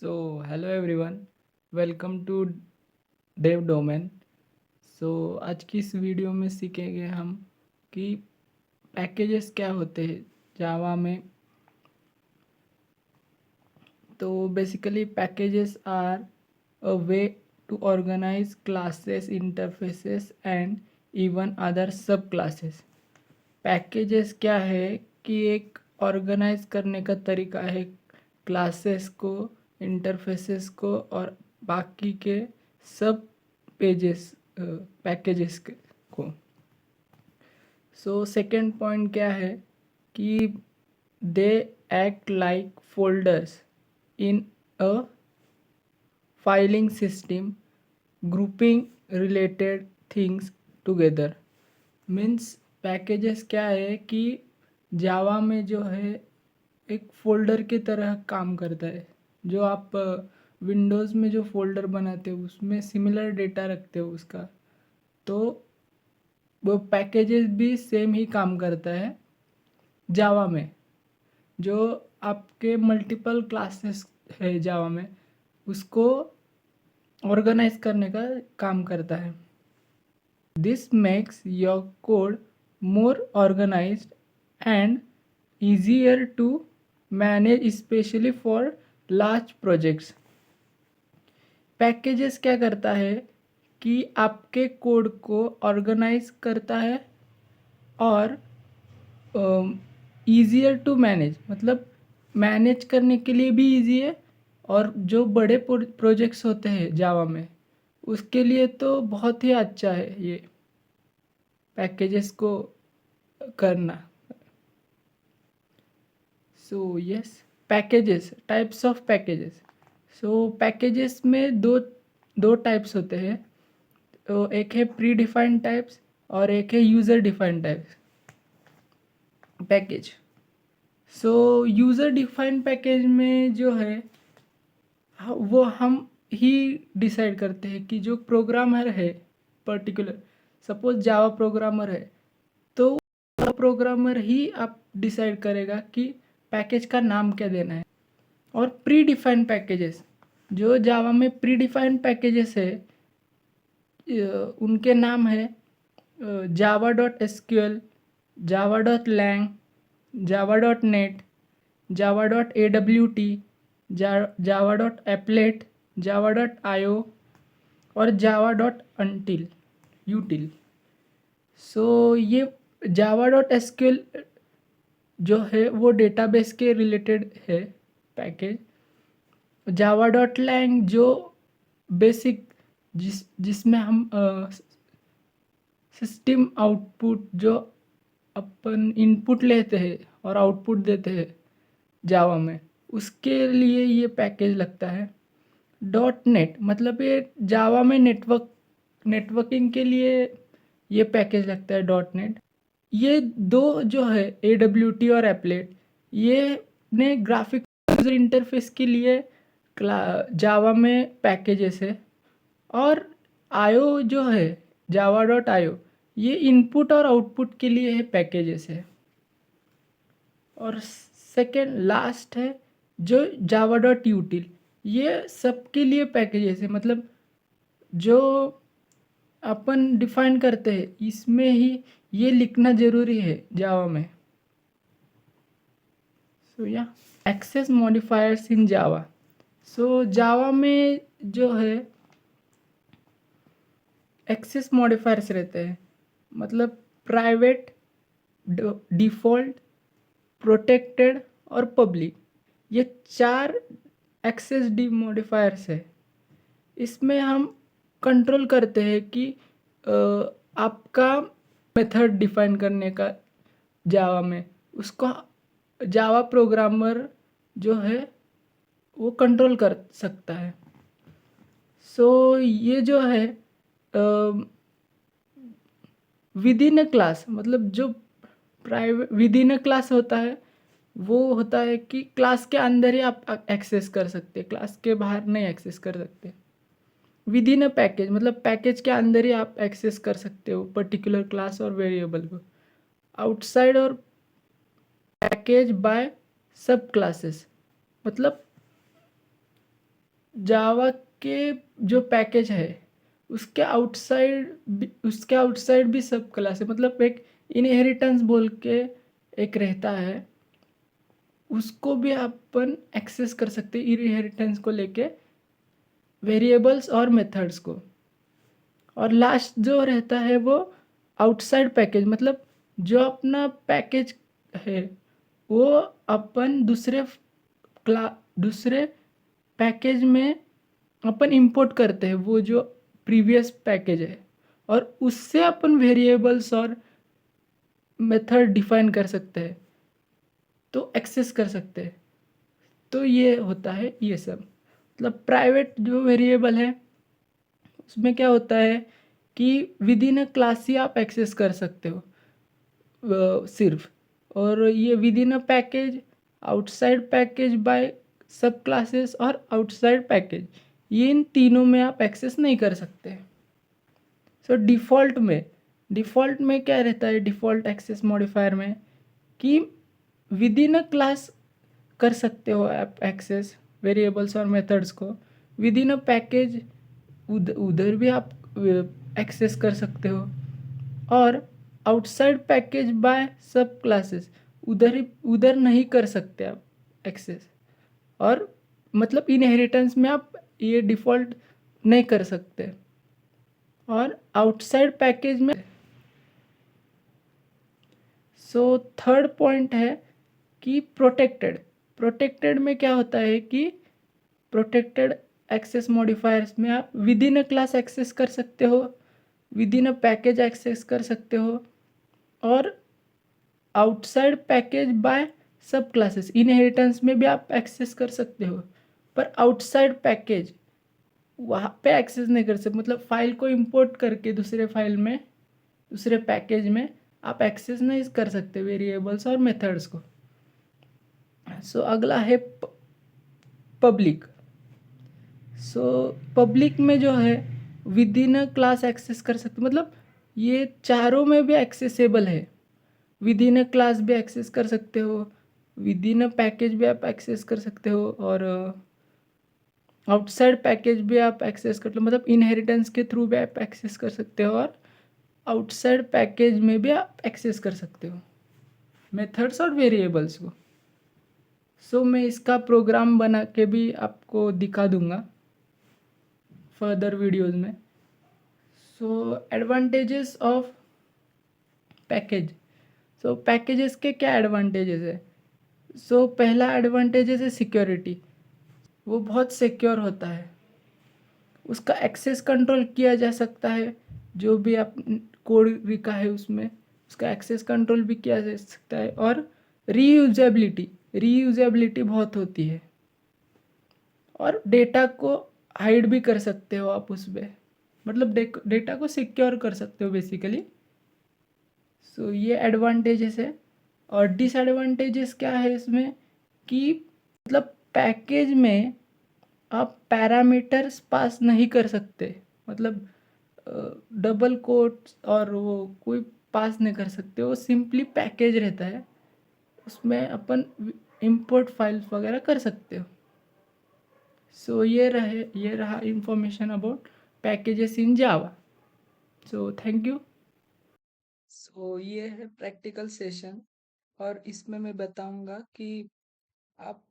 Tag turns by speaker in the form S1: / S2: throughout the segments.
S1: Hello everyone, welcome to dev domain. आज की इस वीडियो में सीखेंगे हम कि पैकेजेस क्या होते हैं जावा में। तो basically packages are a way to organise classes, interfaces and even other sub classes. Packages क्या है कि एक ऑर्गेनाइज करने का तरीका है क्लासेस को, इंटरफेसेस को और बाकी के सब पेजेस पैकेजेस को। सेकंड पॉइंट क्या है कि they act like folders in a filing system, grouping related things together. Means packages क्या है कि जावा में जो है एक फ़ोल्डर की तरह काम करता है। जो आप विंडोज़ में जो फ़ोल्डर बनाते हो उसमें सिमिलर डेटा रखते हो उसका, तो वो पैकेजेस भी सेम ही काम करता है जावा में। जो आपके मल्टीपल क्लासेस है जावा में, उसको ऑर्गेनाइज करने का काम करता है। This makes your code more organised and easier to manage especially for large projects। Packages क्या करता है कि आपके कोड को ऑर्गेनाइज करता है और ईजियर टू मैनेज, मतलब मैनेज करने के लिए भी इजी है। और जो बड़े प्रोजेक्ट्स होते हैं जावा में उसके लिए तो बहुत ही अच्छा है ये पैकेजेस को करना। Yes, packages, types of packages. Packages में दो दो टाइप्स होते हैं। तो एक है प्री डिफाइंड टाइप्स और एक है user defined types package. User defined package में जो है वो हम ही डिसाइड करते हैं कि जो प्रोग्रामर है पर्टिकुलर, सपोज जावा प्रोग्रामर है, तो प्रोग्रामर ही आप डिसाइड करेगा कि पैकेज का नाम क्या देना है। और प्री डिफाइंड पैकेजेस, जो जावा में प्री डिफाइंड पैकेजेस है उनके नाम है Java dot SQL, Java dot lang, Java dot net, Java dot A W T, Java dot applet, Java dot IO और जावा डॉट अनटिल यूटिल। ये जावा डॉट एसक्यूएल जो है वो डेटाबेस के रिलेटेड है पैकेज। जावा डॉट लैंग जो बेसिक जिसमें हम सिस्टम आउटपुट, जो अपन इनपुट लेते हैं और आउटपुट देते हैं जावा में, उसके लिए ये पैकेज लगता है। डॉट नेट मतलब ये जावा में नेटवर्किंग के लिए ये पैकेज लगता है डॉट नेट। ये दो जो है ए डब्ल्यू टी और एप्लेट, ये ने ग्राफिक यूज़र इंटरफेस के लिए जावा में पैकेजेस है। और आयो जो है जावा डॉट आयो, ये इनपुट और आउटपुट के लिए है पैकेजेस है। और सेकेंड लास्ट है जो जावा डॉट यूटिल, ये सबके लिए पैकेजेस है। मतलब जो अपन डिफाइन करते हैं इसमें ही ये लिखना ज़रूरी है जावा में। या एक्सेस मॉडिफायर्स इन जावा। जावा में जो है एक्सेस मॉडिफायर्स रहते हैं, मतलब प्राइवेट, डिफ़ॉल्ट, प्रोटेक्टेड और पब्लिक। ये चार एक्सेस डी मॉडिफायर्स है। इसमें हम कंट्रोल करते हैं कि आपका मेथड डिफाइन करने का जावा में, उसको जावा प्रोग्रामर जो है वो कंट्रोल कर सकता है। ये जो है विद इन अ क्लास, मतलब जो private with in a class होता है वो होता है कि क्लास के अंदर ही आप एक्सेस कर सकते हैं, क्लास के बाहर नहीं एक्सेस कर सकते। विद इन अ पैकेज मतलब पैकेज के अंदर ही आप एक्सेस कर सकते हो पर्टिकुलर क्लास और वेरिएबल को। आउटसाइड और पैकेज बाय सब क्लासेस, मतलब जावा के जो पैकेज है उसके आउटसाइड भी सब क्लास है, मतलब एक इनहेरिटेंस बोल के एक रहता है, उसको भी अपन एक्सेस कर सकते हैं इनहेरिटेंस को लेके, वेरिएबल्स और मेथड्स को। और लास्ट जो रहता है वो आउटसाइड पैकेज, मतलब जो अपना पैकेज है वो अपन दूसरे पैकेज में अपन इंपोर्ट करते हैं, वो जो प्रीवियस पैकेज है, और उससे अपन वेरिएबल्स और मेथड डिफाइन कर सकते हैं, तो एक्सेस कर सकते हैं। तो ये होता है ये सब, मतलब प्राइवेट जो वेरिएबल है उसमें क्या होता है कि विद इन अ क्लास ही आप एक्सेस कर सकते हो सिर्फ। और ये within a package, outside package by sub classes और आउटसाइड पैकेज, ये इन तीनों में आप एक्सेस नहीं कर सकते। सो डिफ़ॉल्ट में क्या रहता है, डिफ़ॉल्ट एक्सेस मॉडिफायर में कि विद इन अ क्लास कर सकते हो आप एक्सेस वेरिएबल्स और मेथड्स को, विद इन अ पैकेज उधर भी आप एक्सेस कर सकते हो, और outside package by sub classes उधर नहीं कर सकते आप एक्सेस। और मतलब इनहेरिटेंस में आप ये डिफ़ॉल्ट नहीं कर सकते। और आउटसाइड पैकेज में सो थर्ड पॉइंट है कि प्रोटेक्टेड में क्या होता है कि प्रोटेक्टेड एक्सेस मॉडिफायर्स में आप within a class access कर सकते हो, within a package access कर सकते हो, और outside package by sub classes inheritance में भी आप एक्सेस कर सकते हो, पर आउटसाइड पैकेज वहाँ पे एक्सेस नहीं कर सकते, मतलब फाइल को इंपोर्ट करके दूसरे पैकेज में आप एक्सेस नहीं कर सकते वेरिएबल्स और मेथड्स को। सो अगला है पब्लिक। सो पब्लिक में जो है within a class access कर सकते, मतलब ये चारों में भी एक्सेसिबल है। विद इन अ क्लास भी एक्सेस कर सकते हो, विद इन अ पैकेज भी आप एक्सेस कर सकते हो, और आउटसाइड पैकेज भी आप एक्सेस कर लो, मतलब इनहेरिटेंस के थ्रू भी आप एक्सेस कर सकते हो, और आउटसाइड पैकेज में भी आप एक्सेस कर सकते हो मेथड्स और वेरिएबल्स को। सो मैं इसका प्रोग्राम बना के भी आपको दिखा दूंगा फर्दर वीडियोस में। So advantages of package. So packages के क्या एडवांटेजेस है। सो पहला एडवांटेजेस है सिक्योरिटी, वो बहुत सिक्योर होता है, उसका एक्सेस कंट्रोल किया जा सकता है, जो भी आप कोड लिखा है उसमें उसका एक्सेस कंट्रोल भी किया जा सकता है। और रीयूजेबिलिटी बहुत होती है, और डेटा को हाइड भी कर सकते हो आप उसमें, मतलब डेटा को सिक्योर कर सकते हो बेसिकली। सो ये एडवांटेजेस है। और डिसएडवांटेजेस क्या है इसमें कि मतलब पैकेज में आप पैरामीटर्स पास नहीं कर सकते, मतलब डबल कोट्स और वो कोई पास नहीं कर सकते, वो सिंपली पैकेज रहता है, उसमें अपन इंपोर्ट फाइल्स वगैरह कर सकते हो। सो ये रहा information about packages in Java. So thank you. So ये है प्रैक्टिकल सेशन, और इसमें मैं बताऊंगा कि आप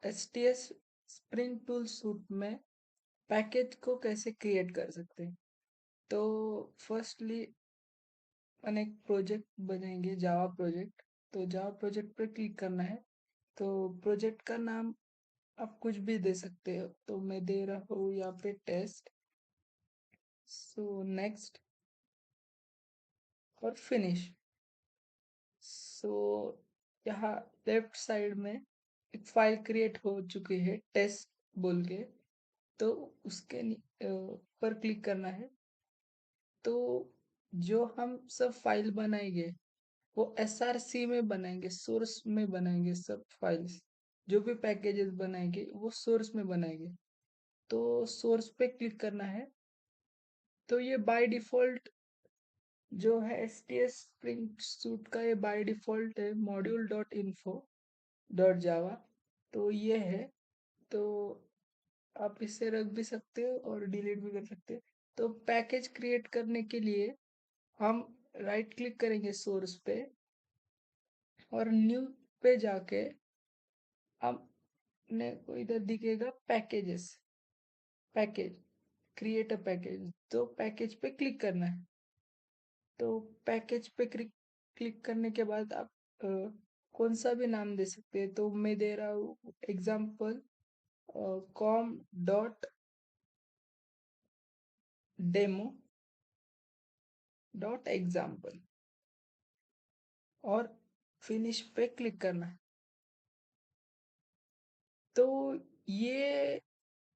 S1: S T S spring tool suit में पैकेज को कैसे क्रिएट कर सकते हैं। तो फर्स्टली अपन एक प्रोजेक्ट बनाएंगे, जावा प्रोजेक्ट। तो जावा प्रोजेक्ट पर क्लिक करना है। तो प्रोजेक्ट का नाम आप कुछ भी दे सकते हो, तो मैं दे रहा हूँ यहाँ पे टेस्ट। सो नेक्स्ट और फिनिश। सो यहाँ लेफ्ट साइड में एक फाइल क्रिएट हो चुकी है टेस्ट बोल के, तो उसके पर क्लिक करना है। तो जो हम सब फाइल बनाएंगे वो SRC में बनाएंगे, सोर्स में बनाएंगे, सब फाइल्स जो भी पैकेजेस बनाएंगे वो सोर्स में बनाएंगे। तो सोर्स पे क्लिक करना है। तो ये बाय डिफॉल्ट जो है STS स्प्रिंग सूट का, ये बाय डिफॉल्ट है module.info.java। तो ये है। तो आप इसे रख भी सकते हो और डिलीट भी कर सकते हो। तो पैकेज क्रिएट करने के लिए हम राइट क्लिक करेंगे सोर्स पे और न्यू पे जाके आपने को इधर दिखेगा packages, package, create a package, तो पैकेज पे क्लिक करना है। तो पैकेज पे क्लिक करने के बाद आप कौन सा भी नाम दे सकते हैं। तो मैं दे रहा हूँ example com dot demo dot example और फिनिश पे क्लिक करना है। तो ये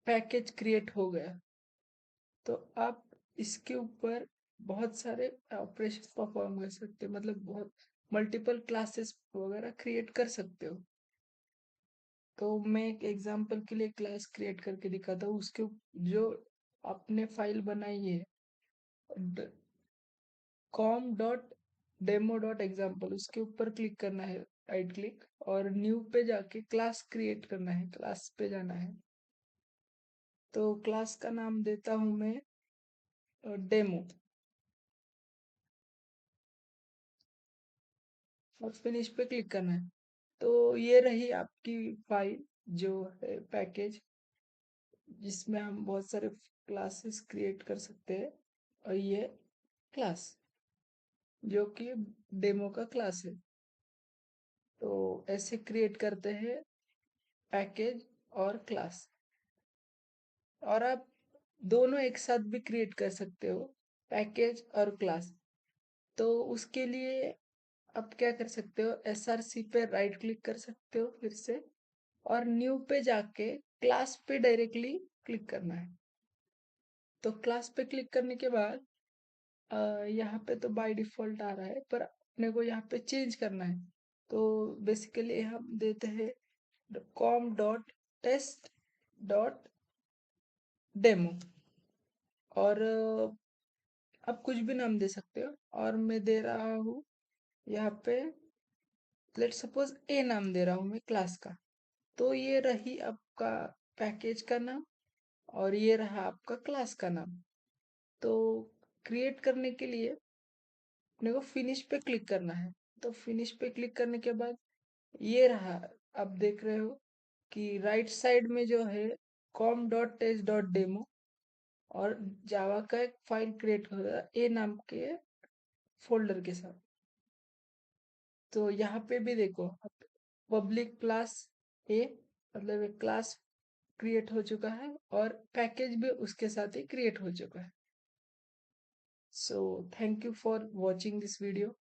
S1: पैकेज क्रिएट हो गया। तो आप इसके ऊपर बहुत सारे ऑपरेशन परफॉर्म कर सकते हो, मतलब बहुत मल्टीपल क्लासेस वगैरह क्रिएट कर सकते हो। तो मैं एक एग्जांपल के लिए क्लास क्रिएट करके दिखाता हूँ। उसके जो आपने फाइल बनाई है com dot demo dot example, उसके ऊपर क्लिक करना है, राइट क्लिक, और न्यू पे जाके क्लास क्रिएट करना है, क्लास पे जाना है। तो क्लास का नाम देता हूँ मैं डेमो और फिनिश पे क्लिक करना है। तो ये रही आपकी फाइल जो है पैकेज, जिसमें हम बहुत सारे क्लासेस क्रिएट कर सकते हैं। और ये क्लास जो कि डेमो का क्लास है। तो ऐसे क्रिएट करते हैं पैकेज और क्लास। और आप दोनों एक साथ भी क्रिएट कर सकते हो, पैकेज और क्लास। तो उसके लिए आप क्या कर सकते हो, एसआरसी पे राइट क्लिक कर सकते हो फिर से, और न्यू पे जाके क्लास पे डायरेक्टली क्लिक करना है। तो क्लास पे क्लिक करने के बाद यहाँ पे तो बाय डिफॉल्ट आ रहा है, पर अपने को यहाँ पे चेंज करना है। तो बेसिकली हम देते हैं com dot test dot demo, और आप कुछ भी नाम दे सकते हो। और मैं दे रहा हूँ यहाँ पे, लेट सपोज ए नाम दे रहा हूँ मैं क्लास का। तो ये रही आपका पैकेज का नाम और ये रहा आपका क्लास का नाम। तो क्रिएट करने के लिए अपने को फिनिश पे क्लिक करना है। तो फिनिश पे क्लिक करने के बाद ये रहा, आप देख रहे हो कि राइट साइड में जो है com dot test dot demo और जावा का एक फाइल क्रिएट हो रहा है ए नाम के फोल्डर के साथ। तो यहाँ पे भी देखो पब्लिक क्लास ए, मतलब एक क्लास क्रिएट हो चुका है और पैकेज भी उसके साथ ही क्रिएट हो चुका है। सो thank you for watching this video.